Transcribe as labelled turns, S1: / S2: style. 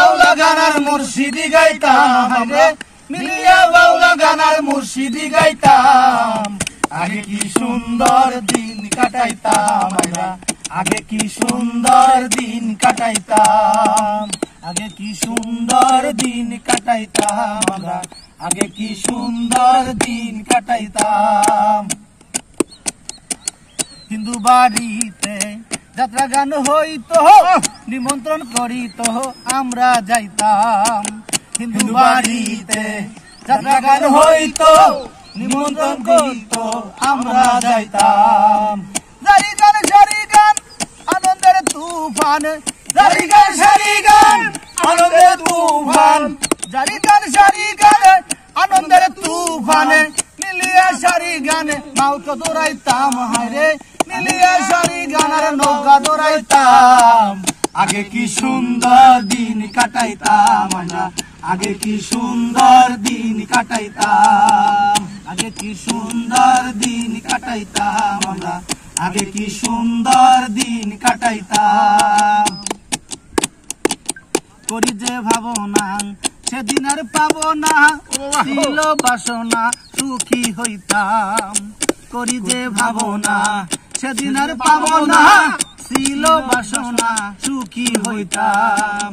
S1: বাউলা গানার মুর্শিদি গাইতাম রে, মিলিয়া বাউলা গানার মুর্শিদি গাইতাম। আগে কি সুন্দর দিন কাটাইতাম আমরা, আগে কি সুন্দর দিন কাটাইতাম, আগে কি সুন্দর দিন কাটাইতাম আমরা, আগে কি সুন্দর দিন কাটাইতাম। হিন্দু বাড়িতে যাত্রা গান হইতো, নিমন্ত্রণ করিত আমরা যাইতাম। হিন্দু বাড়িতে যাত্রা গান হইতো, নিমন্ত্রণ করিত আমরা যাইতাম। জারি গান সারি গান আনন্দের তুফান, জারি গান সারি গান আনন্দের তুফান, জারি গান সারি গান আনন্দের তুফানে, মিলিয়া সারি গানে নৌকা দৌড়াইতাম হায়রে, মিলিয়া সারি গানের নৌকা দৌড়াইতাম। আগে কি সুন্দর দিন কাটাইতাম আমরা, আগে কি সুন্দর দিন কাটাইতাম, আগে কি সুন্দর দিন কাটাইতাম আমরা, আগে কি সুন্দর দিন কাটাইতাম। করি যে ভাবনা সেদিন আর পাবো না, ছিল বাসনা সুখী হইতাম। করি যে ভাবনা সেদিন আর পাবো না, ছিল বাসনা সুখী হইতাম।